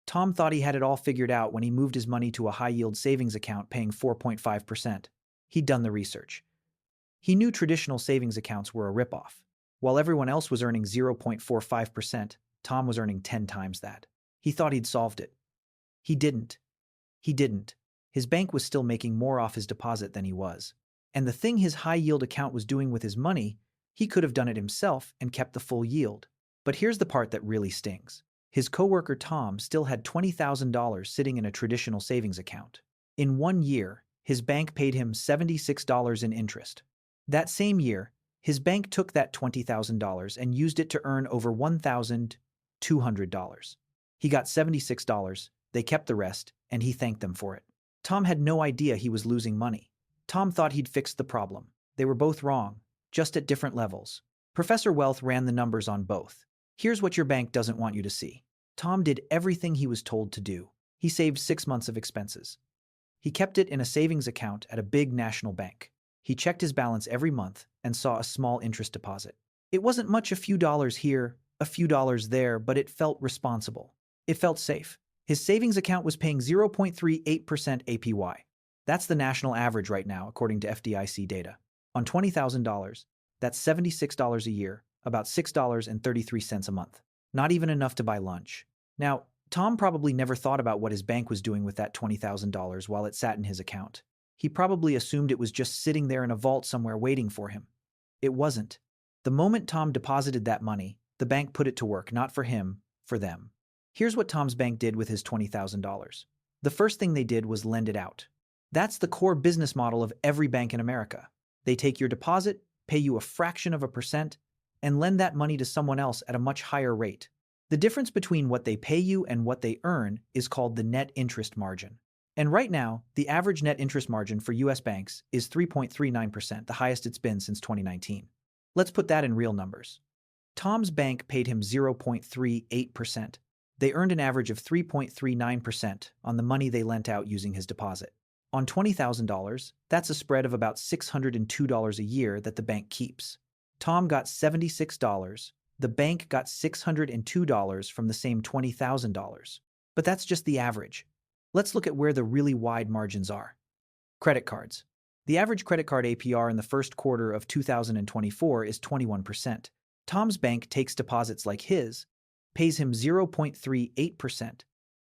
Tom thought he had it all figured out when he moved his money to a high-yield savings account paying 4.5%. He'd done the research. He knew traditional savings accounts were a ripoff. While everyone else was earning 0.45%, Tom was earning 10 times that. He thought he'd solved it. He didn't. He didn't. His bank was still making more off his deposit than he was. And the thing his high-yield account was doing with his money, he could have done it himself and kept the full yield. But here's the part that really stings. His coworker Tom still had $20,000 sitting in a traditional savings account. In 1 year, his bank paid him $76 in interest. That same year, his bank took that $20,000 and used it to earn over $1,200. He got $76, they kept the rest, and he thanked them for it. Tom had no idea he was losing money. Tom thought he'd fixed the problem. They were both wrong, just at different levels. Professor Wealth ran the numbers on both. Here's what your bank doesn't want you to see. Tom did everything he was told to do. He saved 6 months of expenses. He kept it in a savings account at a big national bank. He checked his balance every month and saw a small interest deposit. It wasn't much, a few dollars here, a few dollars there, but it felt responsible. It felt safe. His savings account was paying 0.38% APY. That's the national average right now, according to FDIC data. On $20,000, that's $76 a year, about $6.33 a month. Not even enough to buy lunch. Now, Tom probably never thought about what his bank was doing with that $20,000 while it sat in his account. He probably assumed it was just sitting there in a vault somewhere waiting for him. It wasn't. The moment Tom deposited that money, the bank put it to work, not for him, for them. Here's what Tom's bank did with his $20,000. The first thing they did was lend it out. That's the core business model of every bank in America. They take your deposit, pay you a fraction of a percent, and lend that money to someone else at a much higher rate. The difference between what they pay you and what they earn is called the net interest margin. And right now, the average net interest margin for U.S. banks is 3.39%, the highest it's been since 2019. Let's put that in real numbers. Tom's bank paid him 0.38%. They earned an average of 3.39% on the money they lent out using his deposit. On $20,000, that's a spread of about $602 a year that the bank keeps. Tom got $76. The bank got $602 from the same $20,000. But that's just the average. Let's look at where the really wide margins are. Credit cards. The average credit card APR in the first quarter of 2024 is 21%. Tom's bank takes deposits like his, pays him 0.38%,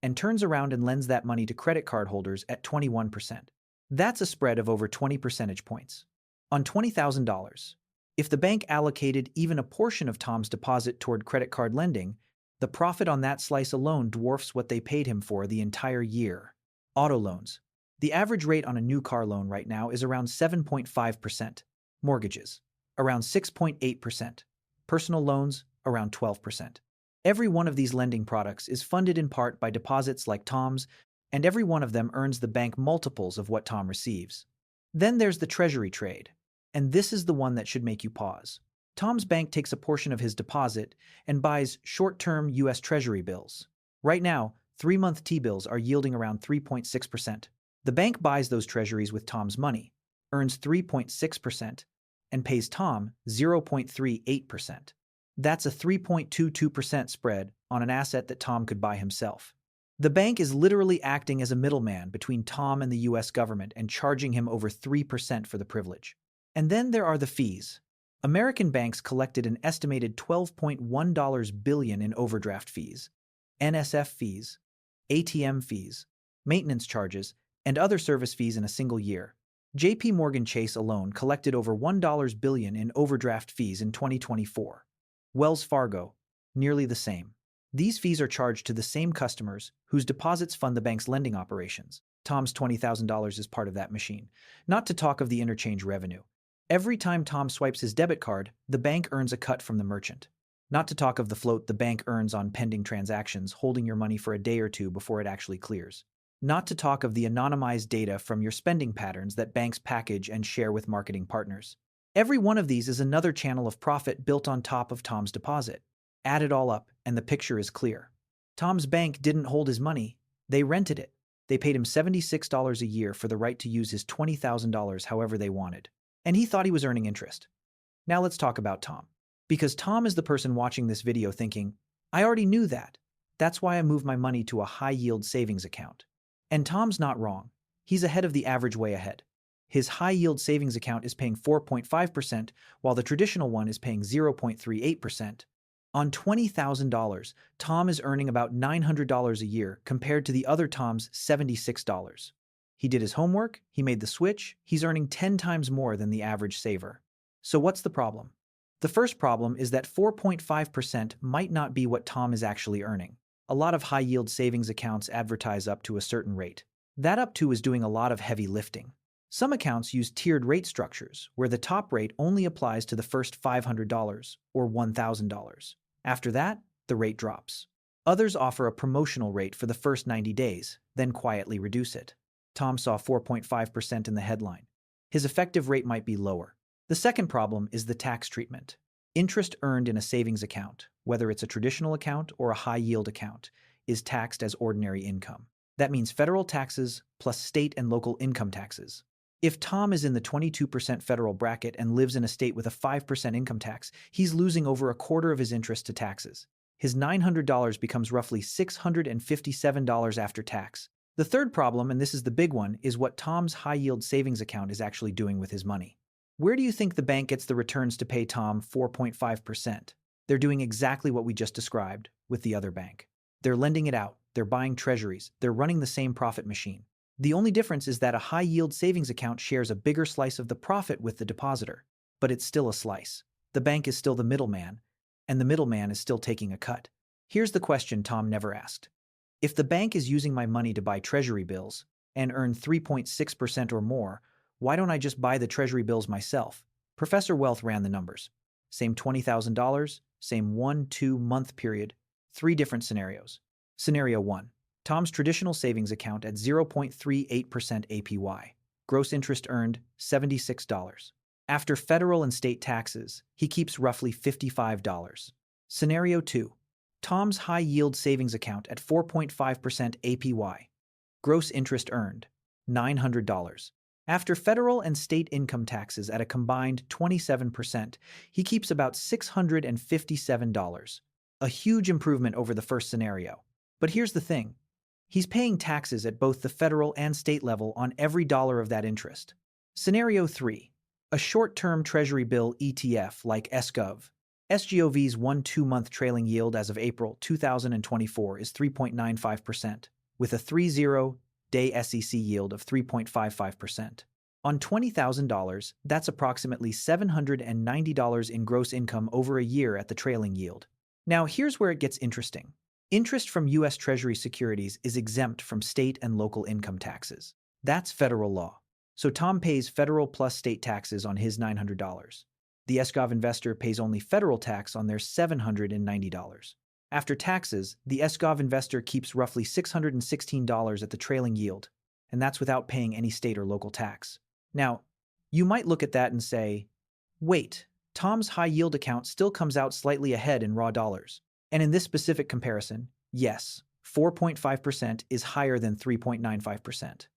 and turns around and lends that money to credit card holders at 21%. That's a spread of over 20 percentage points. On $20,000, if the bank allocated even a portion of Tom's deposit toward credit card lending, the profit on that slice alone dwarfs what they paid him for the entire year. Auto loans. The average rate on a new car loan right now is around 7.5%. Mortgages, around 6.8%. Personal loans, around 12%. Every one of these lending products is funded in part by deposits like Tom's, and every one of them earns the bank multiples of what Tom receives. Then there's the Treasury trade, and this is the one that should make you pause. Tom's bank takes a portion of his deposit and buys short-term U.S. Treasury bills. Right now, 3-month T-bills are yielding around 3.6%. The bank buys those treasuries with Tom's money, earns 3.6%, and pays Tom 0.38%. That's a 3.22% spread on an asset that Tom could buy himself. The bank is literally acting as a middleman between Tom and the U.S. government and charging him over 3% for the privilege. And then there are the fees. American banks collected an estimated $12.1 billion in overdraft fees, NSF fees, ATM fees, maintenance charges, and other service fees in a single year. JP Morgan Chase alone collected over $1 billion in overdraft fees in 2024. Wells Fargo, nearly the same. These fees are charged to the same customers whose deposits fund the bank's lending operations. Tom's $20,000 is part of that machine, not to talk of the interchange revenue. Every time Tom swipes his debit card, the bank earns a cut from the merchant. Not to talk of the float the bank earns on pending transactions, holding your money for a day or two before it actually clears. Not to talk of the anonymized data from your spending patterns that banks package and share with marketing partners. Every one of these is another channel of profit built on top of Tom's deposit. Add it all up, and the picture is clear. Tom's bank didn't hold his money. They rented it. They paid him $76 a year for the right to use his $20,000 however they wanted. And he thought he was earning interest. Now let's talk about Tom. Because Tom is the person watching this video thinking, I already knew that. That's why I moved my money to a high-yield savings account. And Tom's not wrong. He's ahead of the average way ahead. His high-yield savings account is paying 4.5%, while the traditional one is paying 0.38%. On $20,000, Tom is earning about $900 a year compared to the other Tom's $76. He did his homework, he made the switch, he's earning 10 times more than the average saver. So what's the problem? The first problem is that 4.5% might not be what Tom is actually earning. A lot of high-yield savings accounts advertise up to a certain rate. That up to is doing a lot of heavy lifting. Some accounts use tiered rate structures, where the top rate only applies to the first $500 or $1,000. After that, the rate drops. Others offer a promotional rate for the first 90 days, then quietly reduce it. Tom saw 4.5% in the headline. His effective rate might be lower. The second problem is the tax treatment. Interest earned in a savings account, whether it's a traditional account or a high-yield account, is taxed as ordinary income. That means federal taxes plus state and local income taxes. If Tom is in the 22% federal bracket and lives in a state with a 5% income tax, he's losing over a quarter of his interest to taxes. His $900 becomes roughly $657 after tax. The third problem, and this is the big one, is what Tom's high-yield savings account is actually doing with his money. Where do you think the bank gets the returns to pay Tom 4.5%? They're doing exactly what we just described with the other bank. They're lending it out, they're buying treasuries, they're running the same profit machine. The only difference is that a high-yield savings account shares a bigger slice of the profit with the depositor, but it's still a slice. The bank is still the middleman, and the middleman is still taking a cut. Here's the question Tom never asked. If the bank is using my money to buy treasury bills and earn 3.6% or more, why don't I just buy the treasury bills myself? Professor Wealth ran the numbers. Same $20,000, same 1-2 month period, 3 different scenarios. Scenario 1. Tom's traditional savings account at 0.38% APY. Gross interest earned $76. After federal and state taxes, he keeps roughly $55. Scenario 2. Tom's high-yield savings account at 4.5% APY. Gross interest earned $900. After federal and state income taxes at a combined 27%, he keeps about $657. A huge improvement over the first scenario. But here's the thing. He's paying taxes at both the federal and state level on every dollar of that interest. Scenario 3. A short-term Treasury bill ETF like SGOV. SGOV's 1-2 month trailing yield as of April 2024 is 3.95%, with a 30-day SEC yield of 3.55%. On $20,000, that's approximately $790 in gross income over a year at the trailing yield. Now, here's where it gets interesting. Interest from U.S. Treasury securities is exempt from state and local income taxes. That's federal law. So Tom pays federal plus state taxes on his $900. The SGOV investor pays only federal tax on their $790. After taxes, the SGOV investor keeps roughly $616 at the trailing yield, and that's without paying any state or local tax. Now, you might look at that and say, wait, Tom's high-yield account still comes out slightly ahead in raw dollars. And in this specific comparison, yes, 4.5% is higher than 3.95%.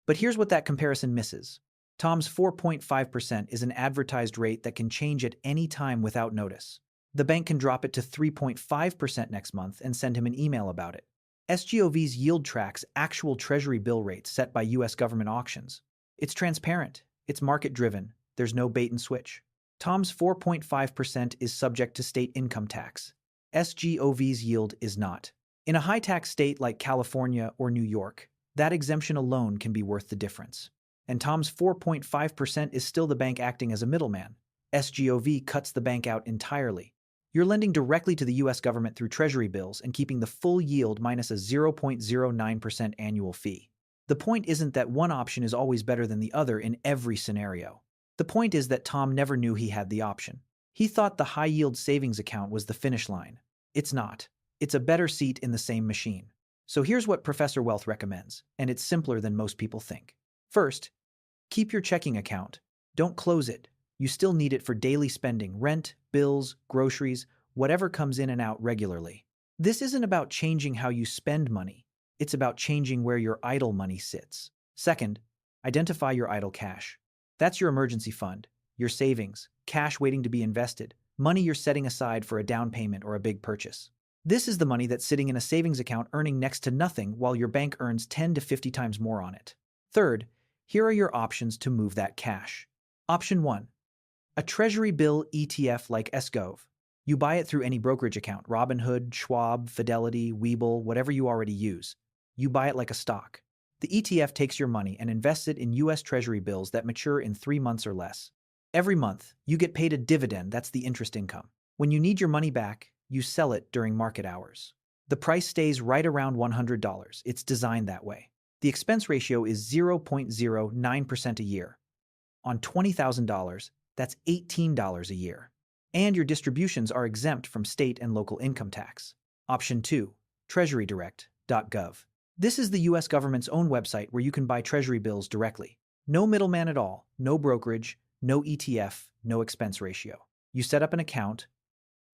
But here's what that comparison misses. Tom's 4.5% is an advertised rate that can change at any time without notice. The bank can drop it to 3.5% next month and send him an email about it. SGOV's yield tracks actual Treasury bill rates set by U.S. government auctions. It's transparent, it's market-driven, there's no bait and switch. Tom's 4.5% is subject to state income tax. SGOV's yield is not. In a high-tax state like California or New York, that exemption alone can be worth the difference. And Tom's 4.5% is still the bank acting as a middleman. SGOV cuts the bank out entirely. You're lending directly to the U.S. government through Treasury bills and keeping the full yield minus a 0.09% annual fee. The point isn't that one option is always better than the other in every scenario. The point is that Tom never knew he had the option. He thought the high-yield savings account was the finish line. It's not. It's a better seat in the same machine. So here's what Professor Wealth recommends, and it's simpler than most people think. First, keep your checking account. Don't close it. You still need it for daily spending, rent, bills, groceries, whatever comes in and out regularly. This isn't about changing how you spend money. It's about changing where your idle money sits. Second, identify your idle cash. That's your emergency fund, your savings, cash waiting to be invested, money you're setting aside for a down payment or a big purchase. This is the money that's sitting in a savings account earning next to nothing while your bank earns 10 to 50 times more on it. Third, here are your options to move that cash. Option 1. A Treasury bill ETF like SGOV. You buy it through any brokerage account, Robinhood, Schwab, Fidelity, Webull, whatever you already use. You buy it like a stock. The ETF takes your money and invests it in US Treasury bills that mature in 3 months or less. Every month, you get paid a dividend, that's the interest income. When you need your money back, you sell it during market hours. The price stays right around $100. It's designed that way. The expense ratio is 0.09% a year. On $20,000, that's $18 a year. And your distributions are exempt from state and local income tax. Option 2. TreasuryDirect.gov. This is the US government's own website where you can buy Treasury bills directly. No middleman at all, no brokerage, no ETF, no expense ratio. You set up an account,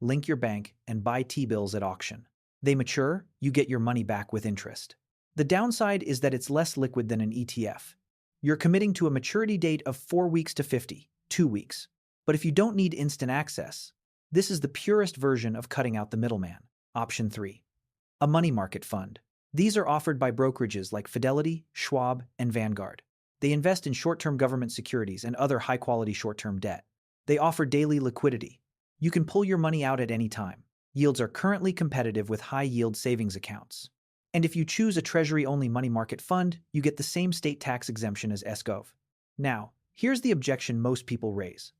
link your bank, and buy T-bills at auction. They mature, you get your money back with interest. The downside is that it's less liquid than an ETF. You're committing to a maturity date of 4 weeks to 50, 2 weeks. But if you don't need instant access, this is the purest version of cutting out the middleman. Option 3. A money market fund. These are offered by brokerages like Fidelity, Schwab, and Vanguard. They invest in short-term government securities and other high-quality short-term debt. They offer daily liquidity. You can pull your money out at any time. Yields are currently competitive with high-yield savings accounts. And if you choose a Treasury-only money market fund, you get the same state tax exemption as SGOV. Now, here's the objection most people raise.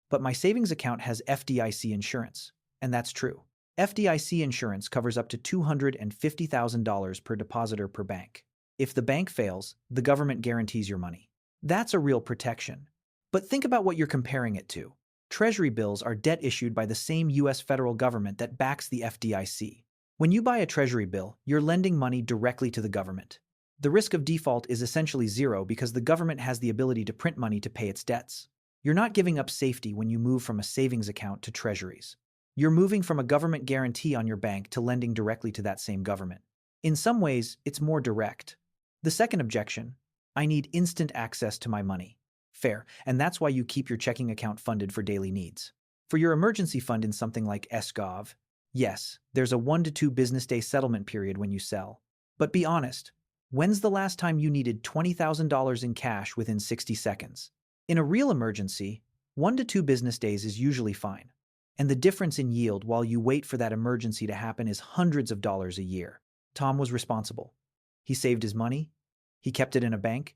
But my savings account has FDIC insurance. And that's true. FDIC insurance covers up to $250,000 per depositor per bank. If the bank fails, the government guarantees your money. That's a real protection. But think about what you're comparing it to. Treasury bills are debt issued by the same US federal government that backs the FDIC. When you buy a Treasury bill, you're lending money directly to the government. The risk of default is essentially zero because the government has the ability to print money to pay its debts. You're not giving up safety when you move from a savings account to treasuries. You're moving from a government guarantee on your bank to lending directly to that same government. In some ways, it's more direct. The second objection, I need instant access to my money. Fair, and that's why you keep your checking account funded for daily needs. For your emergency fund in something like SGOV, yes, there's a 1 to 2 business day settlement period when you sell. But be honest, when's the last time you needed $20,000 in cash within 60 seconds? In a real emergency, 1 to 2 business days is usually fine. And the difference in yield while you wait for that emergency to happen is hundreds of dollars a year. Tom was responsible. He saved his money. He kept it in a bank.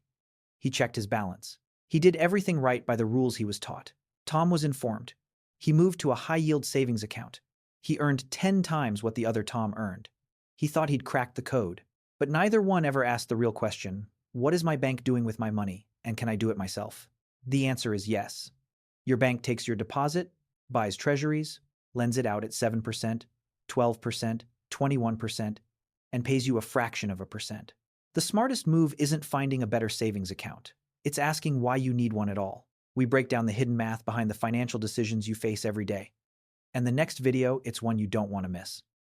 He checked his balance. He did everything right by the rules he was taught. Tom was informed. He moved to a high-yield savings account. He earned 10 times what the other Tom earned. He thought he'd cracked the code. But neither one ever asked the real question, what is my bank doing with my money, and can I do it myself? The answer is yes. Your bank takes your deposit, buys treasuries, lends it out at 7%, 12%, 21%, and pays you a fraction of a percent. The smartest move isn't finding a better savings account. It's asking why you need one at all. We break down the hidden math behind the financial decisions you face every day. And the next video, it's one you don't want to miss.